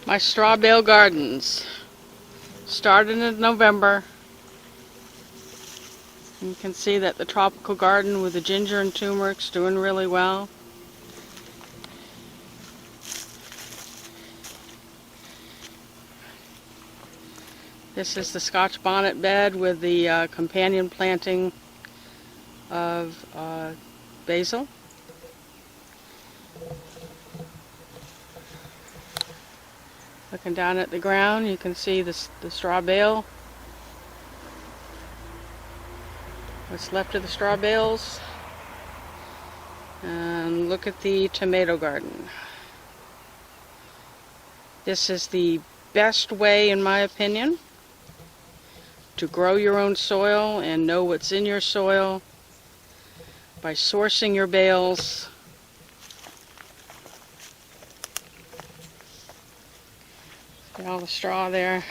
My straw bale gardens started in November. You can see that the tropical garden with the ginger and turmeric's doing really well. This is the Scotch bonnet bed with the companion planting of basil. Looking down at the ground, you can see the straw bale. What's left of the straw bales. And look at the tomato garden. This is the best way, in my opinion, to grow your own soil and know what's in your soil by sourcing your bales. See all the straw there.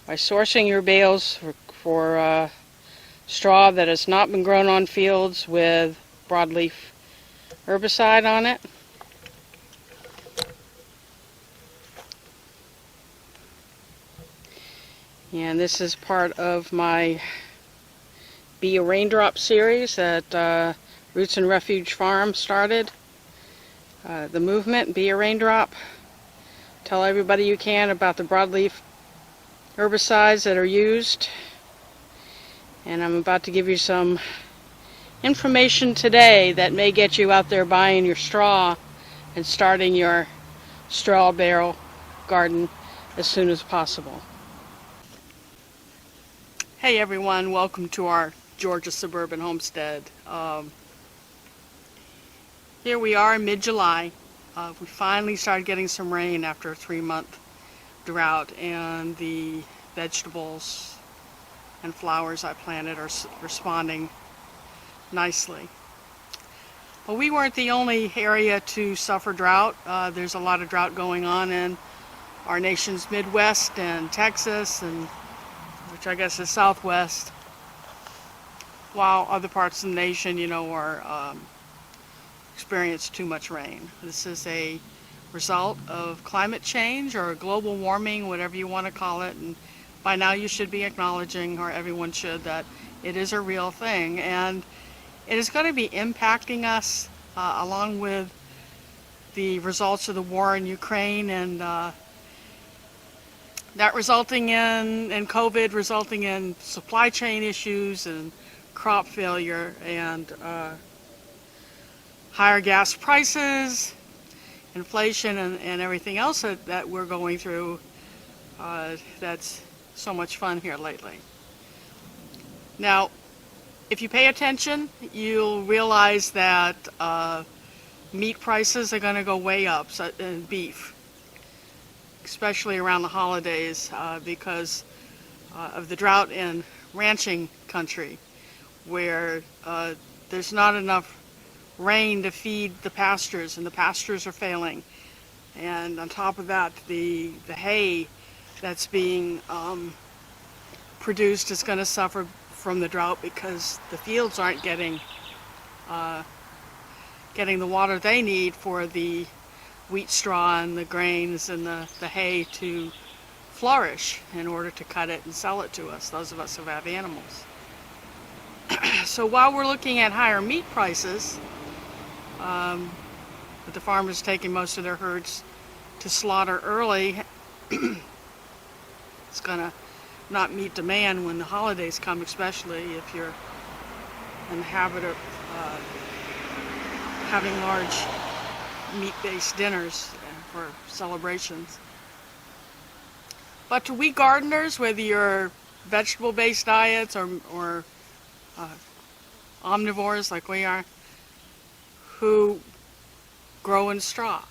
By sourcing your bales for straw that has not been grown on fields with broadleaf herbicide on it. And this is part of my Be a Raindrop series that Roots and Refuge Farm started. The movement, Be a Raindrop. Tell everybody you can about the broadleaf herbicides that are used. And I'm about to give you some information today that may get you out there buying your straw and starting your straw bale garden as soon as possible. Hey everyone, welcome to our Georgia suburban homestead. Here we are in mid-July. We finally started getting some rain after a 3-month drought, and the vegetables and flowers I planted are responding nicely. But we weren't the only area to suffer drought. There's a lot of drought going on in our nation's Midwest and Texas, and which I guess is Southwest, while other parts of the nation, are experience too much rain. This is a result of climate change or global warming, whatever you want to call it, and by now you should be acknowledging, or everyone should, that it is a real thing, and it is going to be impacting us along with the results of the war in Ukraine, and that resulting in COVID resulting in supply chain issues and crop failure and higher gas prices, inflation, and everything else that we're going through. That's so much fun here lately. Now, if you pay attention, you'll realize that meat prices are going to go way up, in beef, especially around the holidays, because of the drought in ranching country, where there's not enough rain to feed the pastures, and the pastures are failing. And on top of that, the hay that's being produced is going to suffer from the drought because the fields aren't getting the water they need for the wheat straw and the grains and the hay to flourish in order to cut it and sell it to us, those of us who have animals. So while we're looking at higher meat prices, with the farmers taking most of their herds to slaughter early, it's going to not meet demand when the holidays come, especially if you're in the habit of having large meat-based dinners for celebrations. But to we gardeners, whether you're vegetable-based diets or omnivores like we are, who grow in straw.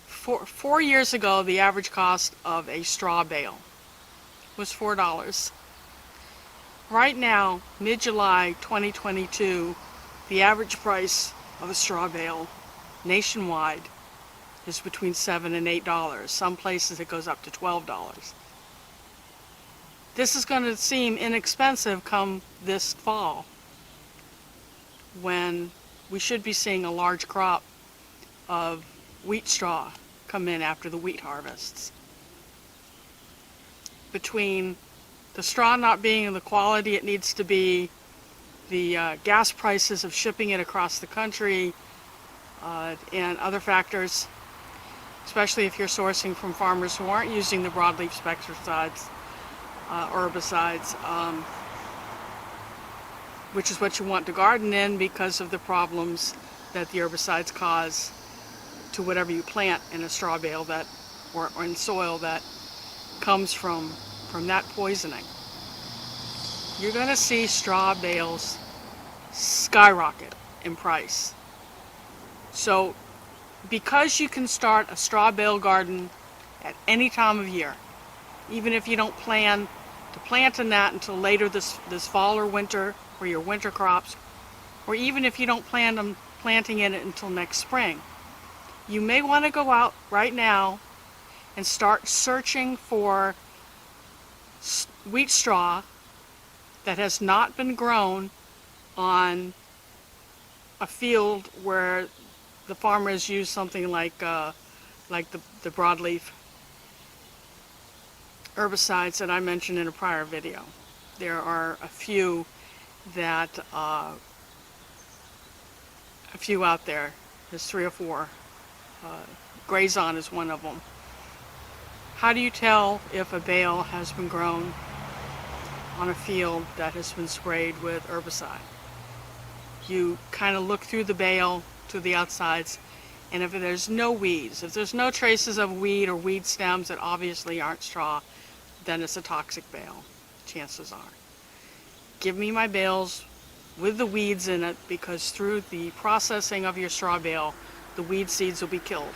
4 years ago, the average cost of a straw bale was $4. Right now, mid-July 2022, the average price of a straw bale nationwide is between $7 and $8. Some places it goes up to $12. This is going to seem inexpensive come this fall, when we should be seeing a large crop of wheat straw come in after the wheat harvests. Between the straw not being the quality it needs to be, the gas prices of shipping it across the country, and other factors, especially if you're sourcing from farmers who aren't using the broadleaf pesticides, herbicides, which is what you want to garden in because of the problems that the herbicides cause to whatever you plant in a straw bale or in soil that comes from that poisoning. You're going to see straw bales skyrocket in price. So because you can start a straw bale garden at any time of year, even if you don't plan to plant in that until later this fall or winter for your winter crops, or even if you don't plan on planting in it until next spring, you may want to go out right now and start searching for wheat straw that has not been grown on a field where the farmer has used something like the broadleaf herbicides that I mentioned in a prior video. There are a few out there. There's 3 or 4. Grazon is one of them. How do you tell if a bale has been grown on a field that has been sprayed with herbicide? You kind of look through the bale to the outsides, and if there's no weeds, if there's no traces of weed or weed stems that obviously aren't straw, then it's a toxic bale, chances are. Give me my bales with the weeds in it, because through the processing of your straw bale, the weed seeds will be killed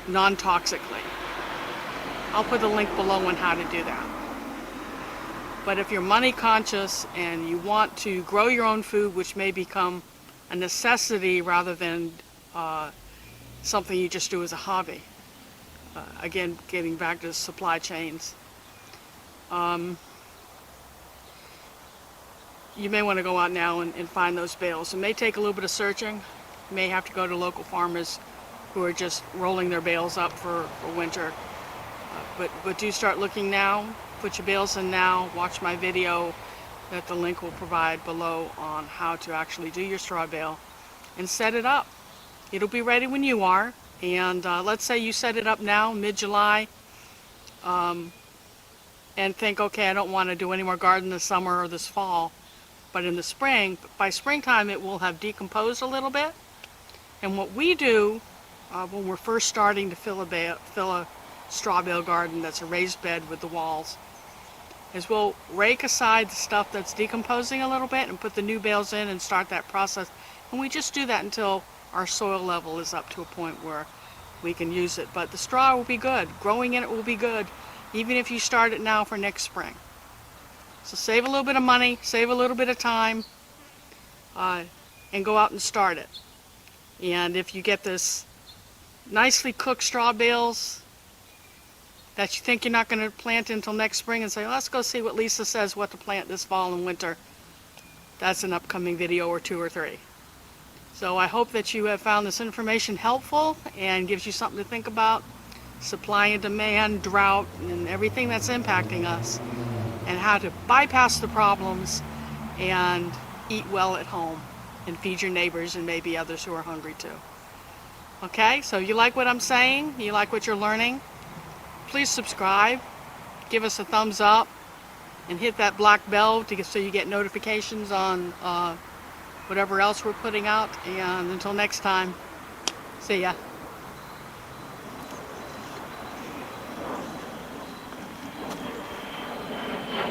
non-toxically. I'll put a link below on how to do that. But if you're money conscious and you want to grow your own food, which may become a necessity rather than something you just do as a hobby, again, getting back to supply chains, you may want to go out now and find those bales. It may take a little bit of searching. You may have to go to local farmers who are just rolling their bales up for winter. But do start looking now. Put your bales in now. Watch my video that the link will provide below on how to actually do your straw bale and set it up. It'll be ready when you are. And let's say you set it up now, mid-July, and think, okay, I don't want to do any more garden this summer or this fall. But in the spring, by springtime, it will have decomposed a little bit. And what we do when we're first starting to fill a straw bale garden that's a raised bed with the walls, is we'll rake aside the stuff that's decomposing a little bit and put the new bales in and start that process. And we just do that until our soil level is up to a point where we can use it. But the straw will be good. Growing in it will be good, even if you start it now for next spring. So save a little bit of money, save a little bit of time, and go out and start it. And if you get this nicely cooked straw bales that you think you're not going to plant until next spring and say, well, let's go see what Lisa says what to plant this fall and winter, that's an upcoming video or 2 or 3. So I hope that you have found this information helpful and gives you something to think about. Supply and demand, drought, and everything that's impacting us, and how to bypass the problems and eat well at home and feed your neighbors and maybe others who are hungry too. Okay, so you like what I'm saying? You like what you're learning? Please subscribe, give us a thumbs up, and hit that black bell so you get notifications on whatever else we're putting out. And until next time, see ya.